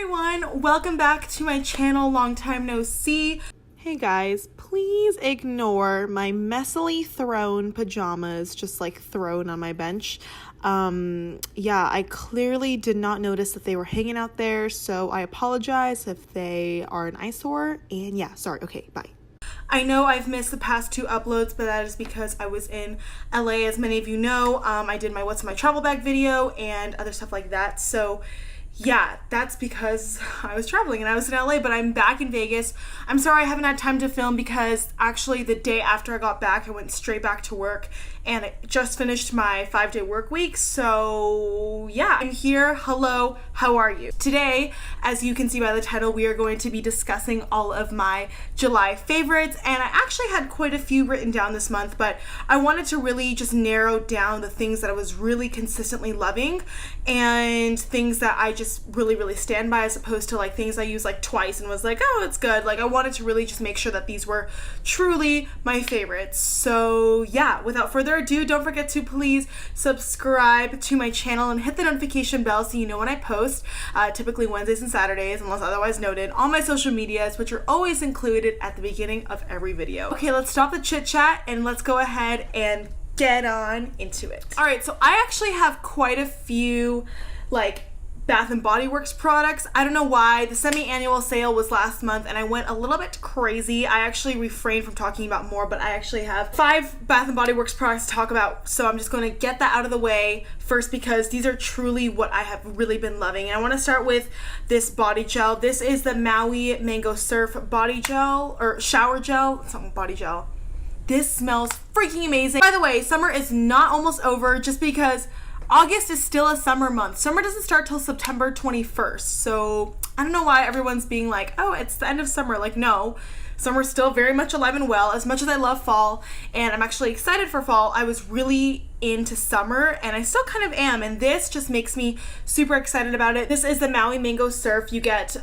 everyone, welcome back to my channel. Long time no see. Hey guys, please ignore my messily thrown pajamas just like thrown on my bench. Yeah, I clearly did not notice that they were hanging out there, so I apologize if they are an eyesore. And yeah, sorry. Okay, bye. I know I've missed the past 2 uploads, but that is because I was in LA, as many of you know. I did my what's in my travel bag video and other stuff like that. So yeah, that's because I was traveling and I was in LA, but I'm back in Vegas. I'm sorry I haven't had time to film because actually the day after I got back, I went straight back to work and I just finished my 5-day work week. So yeah, I'm here. Hello, how are you? Today, as you can see by the title, we are going to be discussing all of my July favorites, and I actually had quite a few written down this month, but I wanted to really just narrow down the things that I was really consistently loving and things that I just really stand by, as opposed to like things I used like twice and was like, oh, it's good. Like I wanted to really just make sure that these were truly my favorites. So yeah, without further ado, don't forget to please subscribe to my channel and hit the notification bell so you know when I post, typically Wednesdays and Saturdays unless otherwise noted, on my social medias, which are always included at the beginning of every video. Okay, let's stop the chit chat and let's go ahead and get on into it. All right, so I actually have quite a few like Bath & Body Works products. I don't know why. The semi-annual sale was last month and I went a little bit crazy. I actually refrained from talking about more, but I actually have 5 Bath & Body Works products to talk about, so I'm just going to get that out of the way first because these are truly what I have really been loving. And I want to start with this body gel. This is the Maui Mango Surf body gel, or shower gel, something body gel. This smells freaking amazing. By the way, summer is not almost over just because August is still a summer month. Summer doesn't start till September 21st. So I don't know why everyone's being like, oh, it's the end of summer. Like, no, summer's still very much alive and well. As much as I love fall and I'm actually excited for fall, I was really into summer and I still kind of am, and this just makes me super excited about it. This is the Maui Mango Surf. You get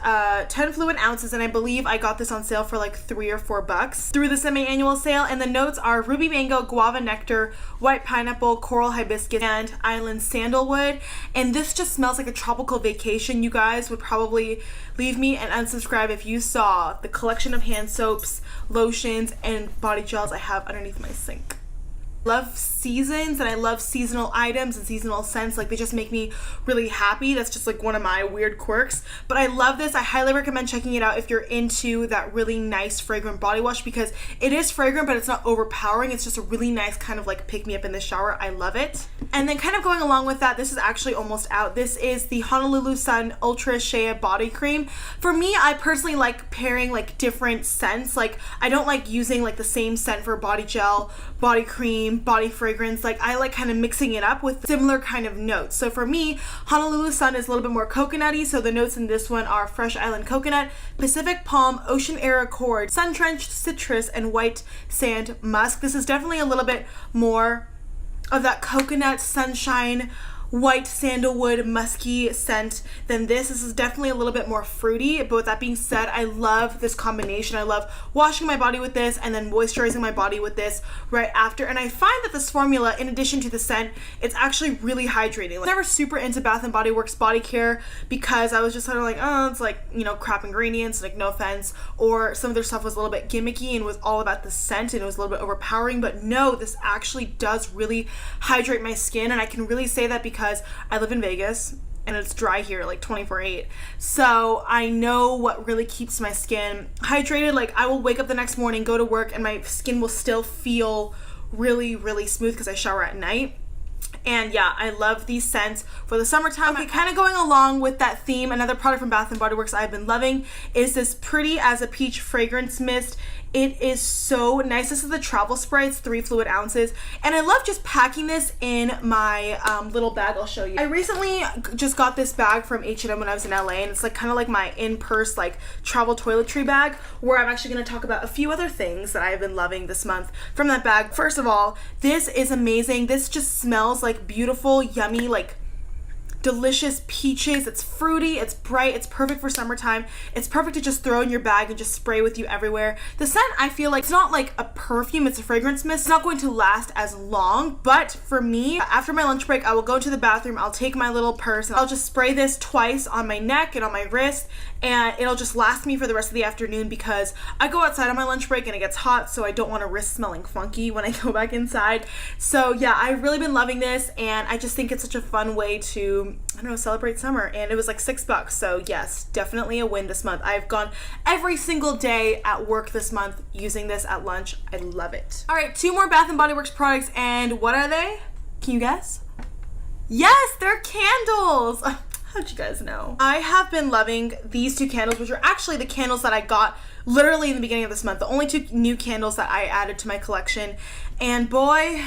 10 fluid ounces, and I believe I got this on sale for like $3 or $4 through the semi-annual sale, and the notes are ruby mango, guava nectar, white pineapple, coral hibiscus, and island sandalwood. And this just smells like a tropical vacation. You guys would probably leave me and unsubscribe if you saw the collection of hand soaps, lotions, and body gels I have underneath my sink. Love seasons and I love seasonal items and seasonal scents. Like, they just make me really happy. That's just like one of my weird quirks, but I love this. I highly recommend checking it out if you're into that really nice fragrant body wash, because it is fragrant but it's not overpowering. It's just a really nice kind of like pick me up in the shower. I love it. And then kind of going along with that, this is actually almost out. This is the Honolulu Sun Ultra Shea Body Cream. For me, I personally like pairing like different scents. Like, I don't like using like the same scent for body gel, body cream, body fragrance. Like, I like kind of mixing it up with similar kind of notes. So for me, Honolulu Sun is a little bit more coconutty, so the notes in this one are fresh island coconut, Pacific palm, ocean air accord, sun drenched citrus, and white sand musk. This is definitely a little bit more of that coconut, sunshine, white sandalwood, musky scent than this. This is definitely a little bit more fruity, but with that being said, I love this combination. I love washing my body with this and then moisturizing my body with this right after. And I find that this formula, in addition to the scent, it's actually really hydrating. Like, I was never super into Bath & Body Works body care because I was just sort of like, oh, it's like, you know, crap ingredients, like, no offense, or some of their stuff was a little bit gimmicky and was all about the scent and it was a little bit overpowering. But no, this actually does really hydrate my skin, and I can really say that because I live in Vegas and it's dry here like 24/8. So I know what really keeps my skin hydrated. Like, I will wake up the next morning, go to work, and my skin will still feel really smooth because I shower at night. And yeah, I love these scents for the summertime. Okay, kind of going along with that theme, another product from Bath & Body Works I've been loving is this Pretty as a Peach fragrance mist. It is so nice. This is the travel spray. It's 3 fluid ounces. And I love just packing this in my little bag. I'll show you. I recently just got this bag from H&M when I was in LA, and it's like kind of like my in-purse like travel toiletry bag, where I'm actually going to talk about a few other things that I've been loving this month from that bag. First of all, this is amazing. This just smells like beautiful, yummy, like delicious peaches. It's fruity, it's bright, it's perfect for summertime. It's perfect to just throw in your bag and just spray with you everywhere. The scent, I feel like it's not like a perfume, it's a fragrance mist. It's not going to last as long, but for me, after my lunch break, I will go to the bathroom, I'll take my little purse, and I'll just spray this twice on my neck and on my wrist, and it'll just last me for the rest of the afternoon because I go outside on my lunch break and it gets hot, so I don't want to risk smelling funky when I go back inside. So yeah, I've really been loving this, and I just think it's such a fun way to, I don't know, celebrate summer. And it was like $6, so yes, definitely a win this month. I've gone every single day at work this month using this at lunch. I love it. All right, 2 more Bath & Body Works products, and what are they? Can you guess? Yes, they're candles. How'd you guys know? I have been loving these 2 candles, which are actually the candles that I got literally in the beginning of this month. The only 2 new candles that I added to my collection. And boy,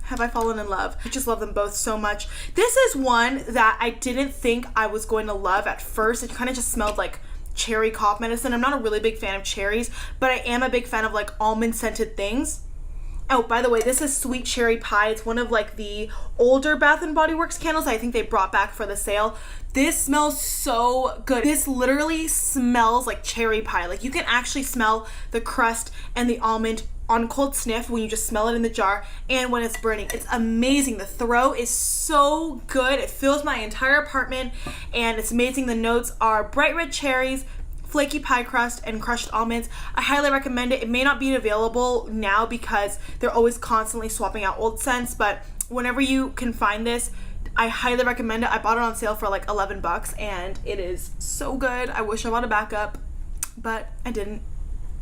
have I fallen in love. I just love them both so much. This is one that I didn't think I was going to love at first. It kind of just smelled like cherry cough medicine. I'm not a really big fan of cherries, but I am a big fan of like almond scented things. Oh, by the way, this is Sweet Cherry Pie. It's one of like the older Bath & Body Works candles I think they brought back for the sale. This smells so good. This literally smells like cherry pie. Like you can actually smell the crust and the almond on cold sniff when you just smell it in the jar and when it's burning. It's amazing. The throw is so good. It fills my entire apartment and it's amazing. The notes are bright red cherries, flaky pie crust, and crushed almonds. I highly recommend it. It may not be available now because they're always constantly swapping out old scents, but whenever you can find this, I highly recommend it. I bought it on sale for like $11 and it is so good. I wish I bought a backup, but I didn't.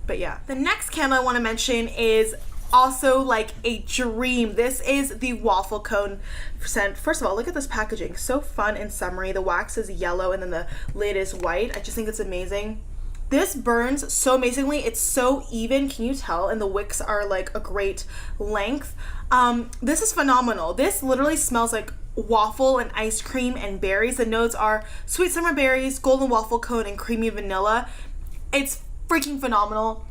But yeah. The next candle I want to mention is also like a dream. This is the Waffle cone scent. First of all, look at this packaging. So fun and summery. The wax is yellow and then the lid is white. I just think it's amazing. This burns so amazingly. It's so even, can you tell? And the wicks are like a great length. This is phenomenal. This literally smells like waffle and ice cream and berries. The notes are sweet summer berries, golden waffle cone, and creamy vanilla. It's freaking phenomenal.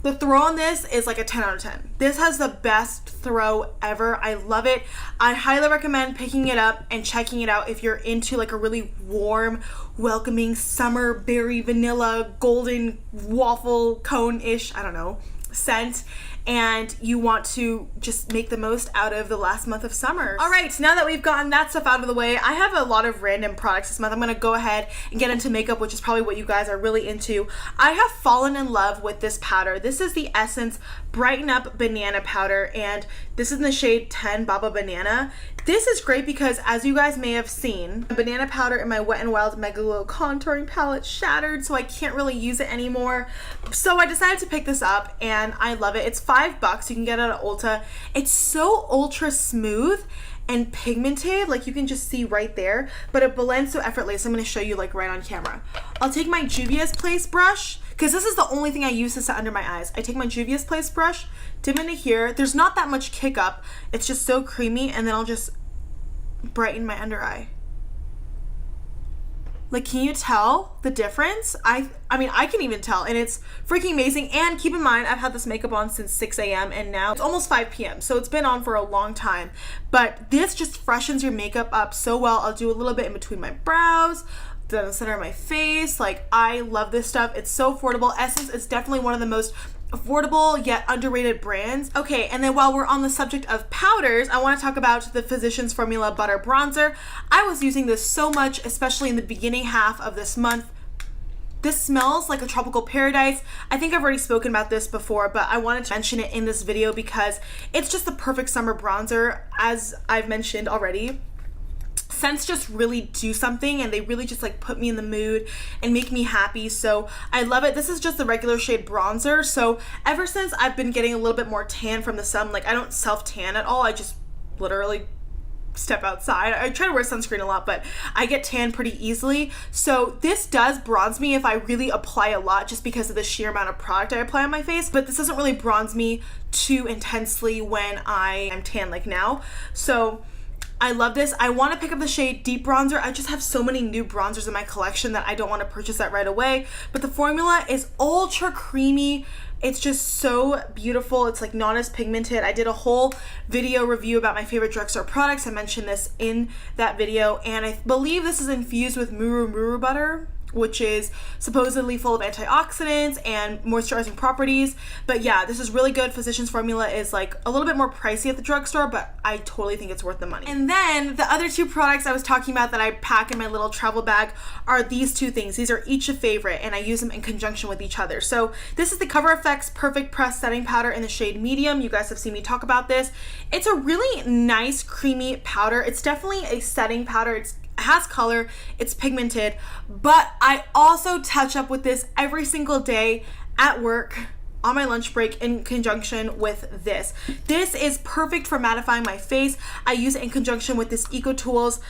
The throw on this is like a 10 out of 10. This has the best throw ever. I love it. I highly recommend picking it up and checking it out if you're into like a really warm, welcoming summer berry vanilla golden waffle cone-ish, I don't know, scent, and you want to just make the most out of the last month of summer. All right, now that we've gotten that stuff out of the way, I have a lot of random products this month. I'm gonna go ahead and get into makeup, which is probably what you guys are really into. I have fallen in love with this powder. This is the Essence Brighten Up Banana Powder, and this is in the shade 10 Bababanana. This is great because, as you guys may have seen, banana powder in my Wet n Wild Mega Glow contouring palette shattered, so I can't really use it anymore. So I decided to pick this up, and I love it. It's $5. You can get it at Ulta. It's so ultra smooth and pigmented, like you can just see right there, but it blends so effortlessly. So I'm going to show you like right on camera. I'll take my Juvia's Place brush, because this is the only thing I use to set under my eyes. I take my Juvia's Place brush, dip into here. There's not that much kick up. It's just so creamy, and then I'll just brighten my under eye. Like, can you tell the difference? I mean, I can even tell, and it's freaking amazing. And keep in mind, I've had this makeup on since 6 a.m. and now it's almost 5 p.m. So it's been on for a long time. But this just freshens your makeup up so well. I'll do a little bit in between my brows, the center of my face. Like, I love this stuff. It's so affordable. Essence is definitely one of the most affordable yet underrated brands. Okay, and then while we're on the subject of powders, I want to talk about the Physicians Formula Butter Bronzer. I was using this so much, especially in the beginning half of this month. This smells like a tropical paradise. I think I've already spoken about this before, but I wanted to mention it in this video because it's just the perfect summer bronzer, as I've mentioned already. Scents just really do something, and they really just like put me in the mood and make me happy, so I love it. This is just the regular shade bronzer, so ever since I've been getting a little bit more tan from the sun, like I don't self tan at all, I just literally step outside. I try to wear sunscreen a lot, but I get tan pretty easily, so this does bronze me if I really apply a lot, just because of the sheer amount of product I apply on my face, but this doesn't really bronze me too intensely when I am tan like now. So I love this. I want to pick up the shade Deep Bronzer. I just have so many new bronzers in my collection that I don't want to purchase that right away. But the formula is ultra creamy. It's just so beautiful. It's like not as pigmented. I did a whole video review about my favorite drugstore products. I mentioned this in that video. And I believe this is infused with muru butter, which is supposedly full of antioxidants and moisturizing properties. But yeah, this is really good. Physicians Formula is like a little bit more pricey at the drugstore, but I totally think it's worth the money. And then the other two products I was talking about that I pack in my little travel bag are these two things. These are each a favorite, and I use them in conjunction with each other. So this is the CoverFX Perfect Press Setting Powder in the shade Medium. You guys have seen me talk about this. It's a really nice creamy powder. It's definitely a setting powder. It has color, it's pigmented, but I also touch up with this every single day at work on my lunch break in conjunction with this. This is perfect for mattifying my face. I use it in conjunction with this EcoTools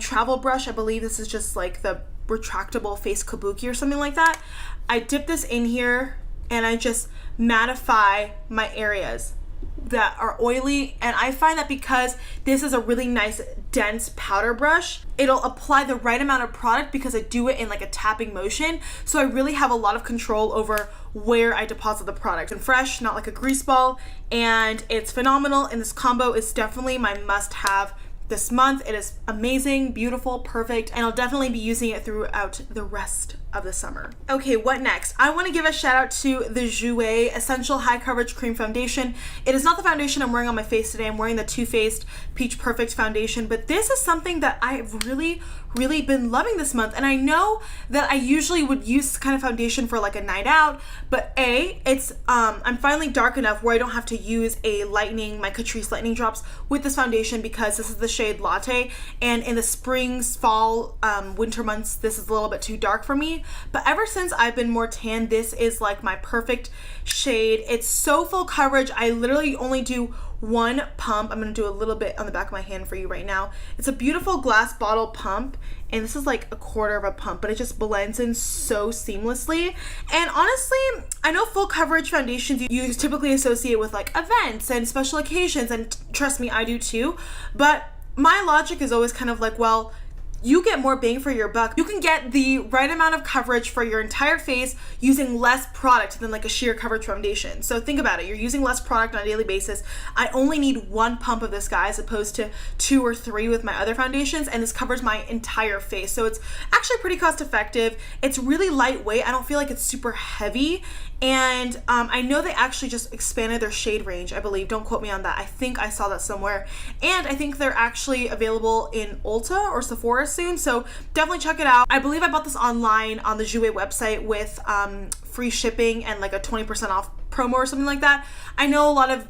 travel brush. I believe this is just like the retractable face Kabuki or something like that. I dip this in here and I just mattify my areas that are oily, and I find that because this is a really nice dense powder brush, it'll apply the right amount of product because I do it in like a tapping motion, so I really have a lot of control over where I deposit the product. And fresh, not like a grease ball, and it's phenomenal, and this combo is definitely my must-have this month. It is amazing, beautiful, perfect, and I'll definitely be using it throughout the rest of the summer. Okay, what next? I want to give a shout out to the Jouer Essential High Coverage Cream Foundation. It is not the foundation I'm wearing on my face today. I'm wearing the Too Faced Peach Perfect Foundation, but this is something that I've really been loving this month. And I know that I usually would use this kind of foundation for like a night out, but it's I'm finally dark enough where I don't have to use my Catrice Lightning Drops with this foundation, because this is the shade Latte, and in the spring, fall, winter months, this is a little bit too dark for me. But ever since I've been more tan, this is like my perfect shade. It's so full coverage. I literally only do one pump. I'm going to do a little bit on the back of my hand for you right now. It's a beautiful glass bottle pump, and this is like a quarter of a pump, but it just blends in so seamlessly. And honestly, I know full coverage foundations you typically associate with like events and special occasions, and trust me, I do too. But my logic is always kind of like, well, you get more bang for your buck. You can get the right amount of coverage for your entire face using less product than like a sheer coverage foundation. So think about it. You're using less product on a daily basis. I only need one pump of this guy as opposed to 2 or 3 with my other foundations, and this covers my entire face. So it's actually pretty cost effective. It's really lightweight. I don't feel like it's super heavy. And I know they actually just expanded their shade range, I believe. Don't quote me on that. I think I saw that somewhere. And I think they're actually available in Ulta or Sephora soon, so definitely check it out. I believe I bought this online on the Jouer website with free shipping and like a 20% off promo or something like that. I know a lot of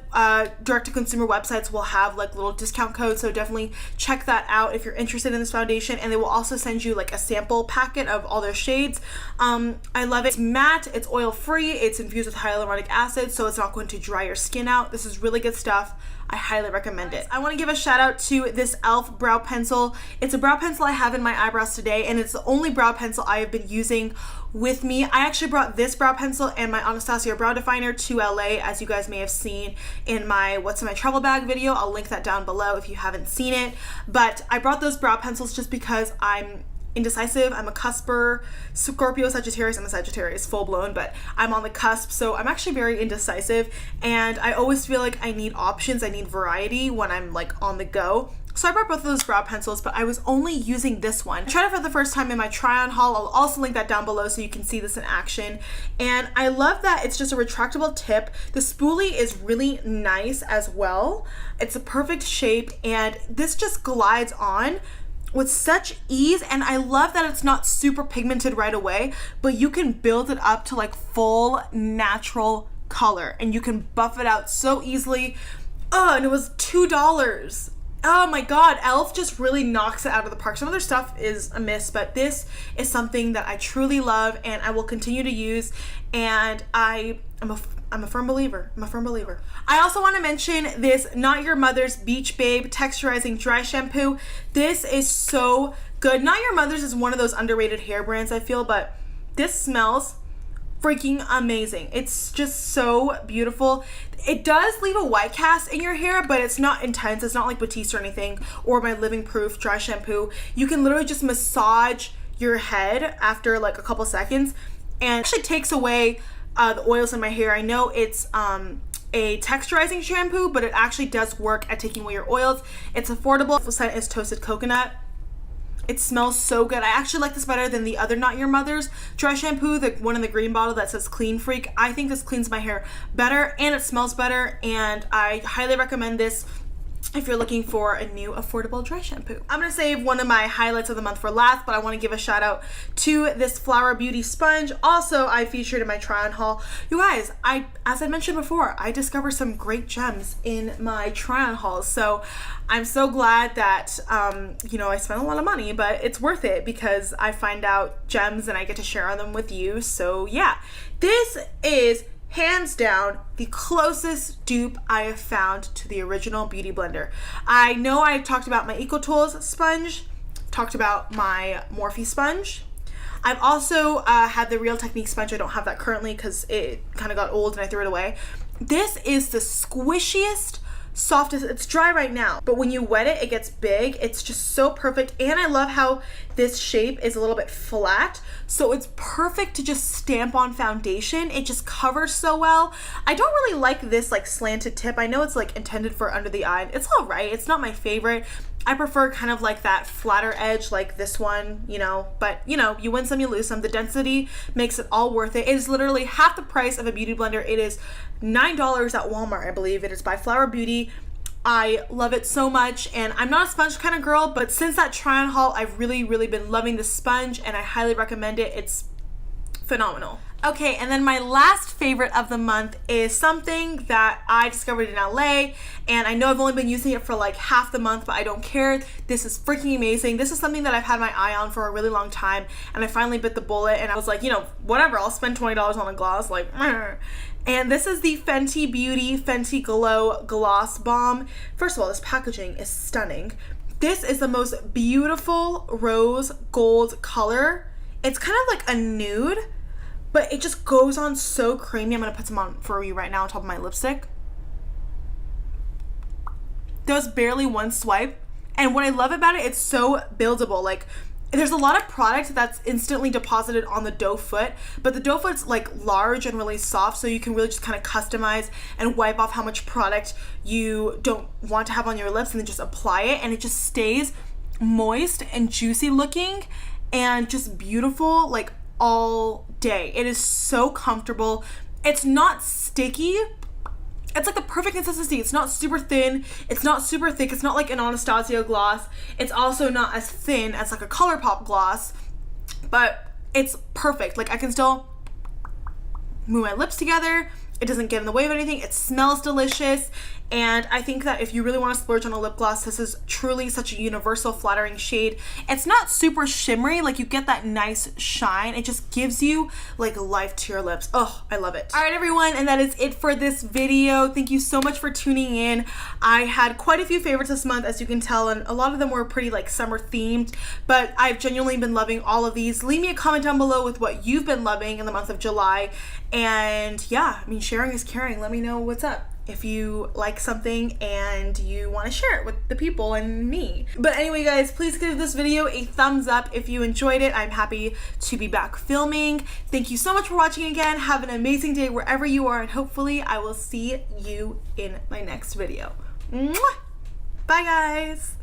direct-to-consumer websites will have like little discount codes, so definitely check that out if you're interested in this foundation. And they will also send you like a sample packet of all their shades. I love it. It's matte, it's oil-free, it's infused with hyaluronic acid, so it's not going to dry your skin out. This is really good stuff. I highly recommend it. I want to give a shout out to this e.l.f. brow pencil. It's a brow pencil I have in my eyebrows today, and it's the only brow pencil I have been using with me. I actually brought this brow pencil and my Anastasia brow definer to LA, as you guys may have seen in my What's in My Travel Bag video. I'll link that down below if you haven't seen it. But I brought those brow pencils just because I'm indecisive. I'm a cusper, Scorpio, Sagittarius. I'm a Sagittarius full blown, but I'm on the cusp, so I'm actually very indecisive, and I always feel like I need options, I need variety when I'm like on the go. So I brought both of those brow pencils, but I was only using this one. I tried it for the first time in my try-on haul. I'll also link that down below so you can see this in action. And I love that it's just a retractable tip. The spoolie is really nice as well. It's a perfect shape, and this just glides on with such ease. And I love that it's not super pigmented right away, but you can build it up to like full natural color, and you can buff it out so easily. Oh, and it was $2. Oh my god, e.l.f. just really knocks it out of the park. Some other stuff is a miss, but this is something that I truly love and I will continue to use, and I'm a firm believer. I'm a firm believer. I also want to mention this Not Your Mother's Beach Babe Texturizing Dry Shampoo. This is so good. Not Your Mother's is one of those underrated hair brands, I feel, but this smells freaking amazing. It's just so beautiful. It does leave a white cast in your hair, but it's not intense. It's not like Batiste or anything, or my Living Proof dry shampoo. You can literally just massage your head after like a couple seconds, and it actually takes away the oils in my hair. I know it's a texturizing shampoo, but it actually does work at taking away your oils. It's affordable. The scent is toasted coconut. It smells so good. I actually like this better than the other Not Your Mother's dry shampoo, the one in the green bottle that says Clean Freak. I think this cleans my hair better and it smells better, and I highly recommend this if you're looking for a new affordable dry shampoo. I'm gonna save one of my highlights of the month for last, but I want to give a shout out to this Flower Beauty sponge. Also, I featured in my try on haul. You guys, as I mentioned before, I discovered some great gems in my try on hauls. So I'm so glad that, you know, I spent a lot of money, but it's worth it because I find out gems and I get to share them with you. So yeah, this is hands down the closest dupe I have found to the original Beauty Blender. I know I talked about my EcoTools sponge, talked about my Morphe sponge. I've also had the Real Technique sponge. I don't have that currently because it kind of got old and I threw it away. This is the squishiest, softest. It's dry right now, but when you wet it, it gets big. It's just so perfect, and I love how this shape is a little bit flat, so it's perfect to just stamp on foundation. It just covers so well. I don't really like this like slanted tip. I know it's like intended for under the eye. It's all right. It's not my favorite. I prefer kind of like that flatter edge like this one, you know, but you know, you win some, you lose some. The density makes it all worth it. It is literally half the price of a beauty blender. It is $9 at Walmart, I believe. It is by Flower Beauty. I love it so much, and I'm not a sponge kind of girl, but since that try on haul, I've really been loving the sponge, and I highly recommend it. It's phenomenal. Okay, and then my last favorite of the month is something that I discovered in LA, and I know I've only been using it for like half the month, but I don't care. This is freaking amazing. This is something that I've had my eye on for a really long time, and I finally bit the bullet, and I was like, you know, whatever, I'll spend $20 on a gloss, like, meh. And this is the Fenty Beauty Fenty Glow Gloss Bomb. First of all, this packaging is stunning. This is the most beautiful rose gold color. It's kind of like a nude, but it just goes on so creamy. I'm gonna put some on for you right now on top of my lipstick. There was barely one swipe, and what I love about it, it's so buildable. Like, there's a lot of product that's instantly deposited on the doe foot, but the doe foot's like large and really soft, so you can really just kind of customize and wipe off how much product you don't want to have on your lips and then just apply it, and it just stays moist and juicy looking and just beautiful like all day. It is so comfortable. It's not sticky. It's like the perfect consistency. It's not super thin. It's not super thick. It's not like an Anastasia gloss. It's also not as thin as like a ColourPop gloss, but it's perfect. Like, I can still move my lips together. It doesn't get in the way of anything. It smells delicious. And I think that if you really want to splurge on a lip gloss, this is truly such a universal, flattering shade. It's not super shimmery, like you get that nice shine. It just gives you like life to your lips. Oh, I love it. All right, everyone, and that is it for this video. Thank you so much for tuning in. I had quite a few favorites this month, as you can tell, and a lot of them were pretty like summer themed, but I've genuinely been loving all of these. Leave me a comment down below with what you've been loving in the month of July. And yeah, I mean, sharing is caring. Let me know what's up if you like something and you want to share it with the people and me. But anyway, guys, please give this video a thumbs up if you enjoyed it. I'm happy to be back filming. Thank you so much for watching again. Have an amazing day wherever you are, and hopefully I will see you in my next video. Mwah! Bye, guys.